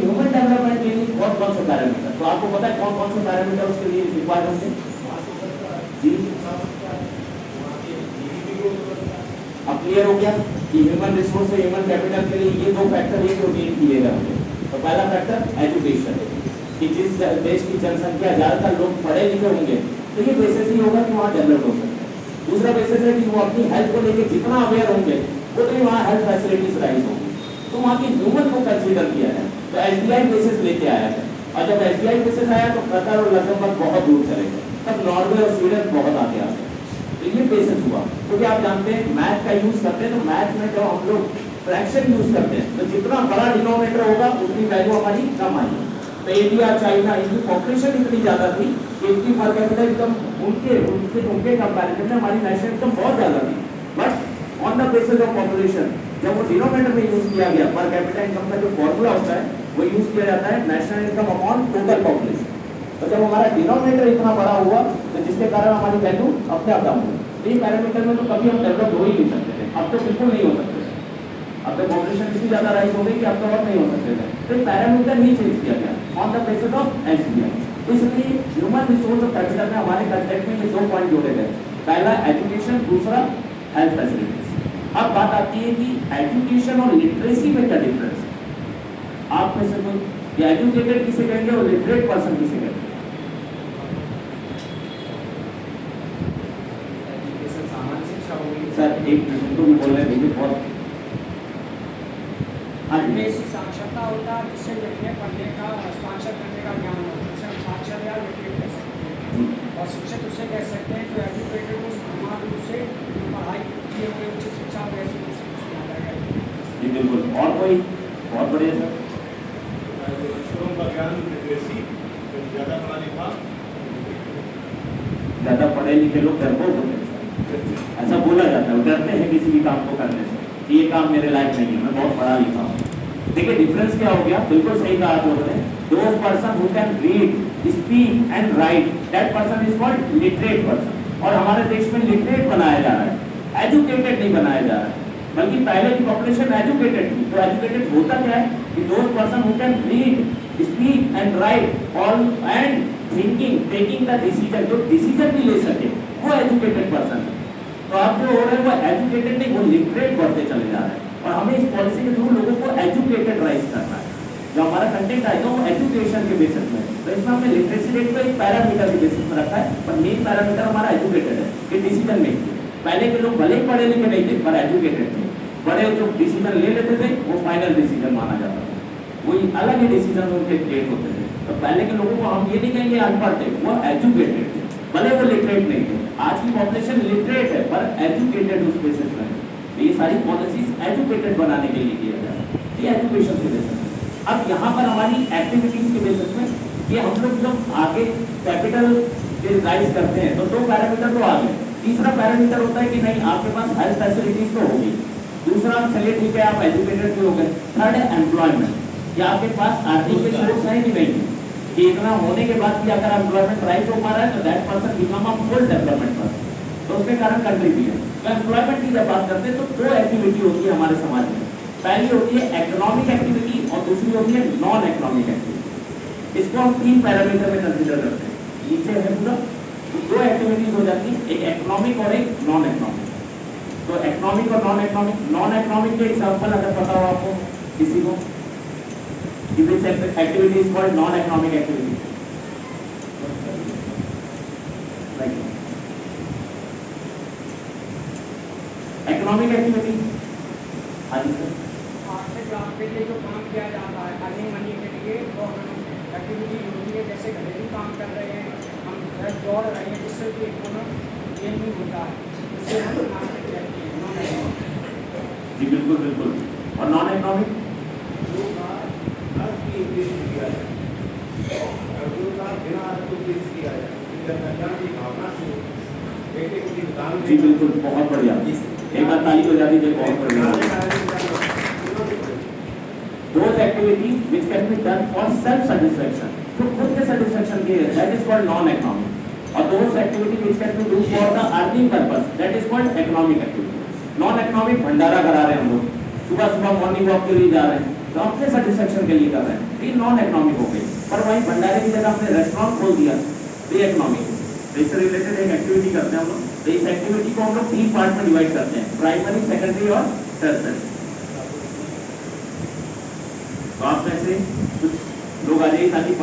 Human development के लिए कौन से पैरामीटर, तो आपको पता है कौन से पैरामीटर उसके लिए रिक्वायर्ड होंगे जी? अब क्लियर हो गया कि ह्यूमन रिसोर्स और ह्यूमन कैपिटल के लिए ये दो फैक्टर ये प्रोटीन किए गए होंगे। तो पहला फैक्टर एजुकेशन, कि जिस देश की जनसंख्या ज्यादातर लोग पढ़े लिखे होंगे तो ये बेसिस ही होगा कि वहाँ डेवलप हो सकता है। दूसरा बेसिस है कि वो अपनी हेल्थ को लेकर जितना अवेयर होंगे उतनी वहाँ हेल्थ फैसिलिटीज राइज होंगी, तो वहाँ की ह्यूमन को कंसीडर किया है। तो एसबीआई बेसिस लेके आया है, और जब एसबीआई बेसिस आया तो कतर और लक्जमबर्ग बहुत दूर चले गए, तब नॉर्वे और स्वीडन बहुत आगे आ गए। तो ये बेसिस हुआ, क्योंकि आप जानते हैं मैथ का यूज करते हैं, तो मैथ में जब हम लोग फ्रैक्शन यूज करते हैं तो जितना बड़ा डिनोमिनेटर होगा उतनी वैल्यू हमारी कम आएगी। तो इंडिया चाइना इनकी पॉपुलेशन इतनी ज्यादा थी कि इनकी पर कैपिटा इनकम उनके कंपैरिजन में हमारी नेशनल इनकम बहुत ज्यादा थी, but on the basis of population जब वो डिनोमिनेटर में यूज किया गया, पर कैपिटा इनकम का जो फॉर्मूला होता है वो यूज किया जाता है national income upon total population. तो जब हमारा डिनोमिनेटर इतना बड़ा हुआ तो जिसके कारण हमारी वैल्यू अपने आप डाउन हुई। तो ये पैरामीटर में तो कभी हम डेवलप हो ही नहीं सकते थे, अब तो बिल्कुल नहीं हो सकते थे। अब तो पॉपुलेशन इतनी ज्यादा राइज हो गई कि अब तो और नहीं हो सकते थे, तो पैरामीटर नहीं चेंज किया गया on the basis of SBI. इसलिए ह्यूमन रिसोर्स और कैपिटल में हमारे कंटेक्ट में ये दो पॉइंट जोड़े गए, पहला एजुकेशन, दूसरा हेल्थ फैसिलिटीज। अब बात आती है कि एजुकेशन और लिटरेसी में क्या डिफरेंस है। आप में से कोई एजुकेटेड किसे कहेंगे और लिटरेट पर्सन किसे कहेंगे? सर एक मिनट तो बोल रहे थे बहुत साक्षरता होता है जिससे लिखने पढ़ने का हस्ताक्षर करने का ज्ञान होता है, उसे हम साक्षर या लिटरेट कह सकते हैं। और शिक्षित उसे कह सकते हैं जो एजुकेटेड हो, समान रूप से पढ़ाई किए हुए उच्च शिक्षा वैसे जी बिल्कुल। और कोई बहुत बढ़िया सर? अक्षरों का ज्ञान, लिटरेसी, ज़्यादा पढ़ा लिखा, ज़्यादा पढ़े लिखे लोग डरपोक होते हैं, ऐसा बोला जाता है, डरते हैं किसी भी काम को करने से, ये काम मेरे लायक नहीं है, मैं बहुत पढ़ा लिखा हूँ। देखिए डिफरेंस क्या हो गया, बिल्कुल सही कहा आप लोगों ने। Those person who can read, speak and right, that person is called literate person. और हमारे देश में लिटरेट बनाया जा रहा है, एजुकेटेड नहीं बनाया जा रहा है, बल्कि पहले की पॉपुलेशन एजुकेटेड थी। तो एजुकेटेड होता क्या है कि those person who can read, speak and right all and thinking, taking the decision, जो डिसीजन भी ले सके, वो एजुकेटेड पर्सन है। तो आप जो हो रहे हैं वो एजुकेटेड नहीं, वो लिटरेट बढ़ते चले जा रहे हैं। और हमें इस पॉलिसी के थ्रू लोगों को एजुकेटेड राइज करना है। जो हमारा कंटेंट आएगा वो एजुकेशन के बेसिस में, तो इसमें हमने लिटरेसी रेट को एक पैरामीटर के बेसिस में रखा है, पर मेन पैरामीटर हमारा एजुकेटेड है, कि डिसीजन मेकिंग। पहले के लोग भले ही पढ़े लिखे नहीं थे पर एजुकेटेड थे, बड़े जो डिसीजन ले लेते थे वो फाइनल डिसीजन माना जाता था, वही अलग ही डिसीजन उनके क्रिएट होते थे। तो पहले के लोगों को हम ये नहीं कहेंगे अनपढ़ थे, वो एजुकेटेड थे, भले वो लिटरेट नहीं थे। आज की पॉपुलेशन लिटरेट है पर एजुकेटेड उस बेसिस में। तो ये सारी पॉलिसीज एजुकेटेड बनाने के लिए किया जाता है, ये एजुकेशन के बेसिस में। अब यहाँ पर हमारी एक्टिविटीज के बेसिस में ये हम लोग जब आगे कैपिटल राइज करते हैं तो दो पैरामीटर तो आ गए। तीसरा पैरामीटर होता है कि नहीं आपके पास हेल्थ फैसिलिटीज तो होगी, दूसरा चलिए ठीक है आप एजुकेटेड भी हो गए, थर्ड है एम्प्लॉयमेंट, कि आपके पास आर्थिक के सोर्स है कि नहीं, कि इतना होने के बाद भी अगर एम्प्लॉयमेंट राइज हो पा रहा है तो that person become a full development person, तो उसके कारण कंट्री भी है। तो एम्प्लॉयमेंट की जब बात करते हैं तो दो एक्टिविटी होती है हमारे समाज में, पहली होती है इकोनॉमिक एक्टिविटी और दूसरी होती है नॉन इकोनॉमिक एक्टिविटी। इसको हम तीन पैरामीटर में कंसिडर करते हैं, नीचे है पूरा दो एक्टिविटीज हो जाती है, एक इकोनॉमिक और एक नॉन इकोनॉमिक। तो इकोनॉमिक और नॉन इकोनॉमिक, नॉन इकोनॉमिक के एग्जांपल अगर पता हो आपको किसी को, which activity is called non-economic activity? Like economic activity, हाँ जी सर। आर्थिक लाभ के लिए जो काम किया जाता है, अर्निंग मनी के लिए गवर्नमेंट एक्टिविटी होती है, जैसे घरेलू काम कर रहे हैं, हम घर दौड़ रहे हैं, जिससे कि इकोनॉमिक गेन नहीं होता है, उससे हम आर्थिक कहते हैं नॉन इकोनॉमिक। जी बिल्कुल बिल्कुल। और नॉन इकोनॉमिक जी बिल्कुल, बहुत बढ़िया, एक बार ताली हो जाती है, बहुत बढ़िया। Those activities which can be done for self satisfaction, जो खुद के satisfaction के लिए, that is called non economic. और those activities which can be do for the earning purpose, that is called economic activity. non economic भंडारा करा रहे हैं हम लोग, सुबह सुबह मॉर्निंग वॉक के लिए जा रहे हैं, तो तो अपने सेटिस्फेक्शन के लिए कर रहे हैं, ये नॉन इकोनॉमिक हो गई। पर वहीं भंडारे की जगह आपने रेस्टोरेंट खोल दिया, ये इकोनॉमिक। इससे रिलेटेड एक एक्टिविटी करते हैं हम लोग, तो इस एक्टिविटी को हम लोग 3 पार्ट में डिवाइड करते हैं, प्राइमरी, सेकेंडरी और टर्सरी। तो आप में से कुछ लोग आ जाइए ताकि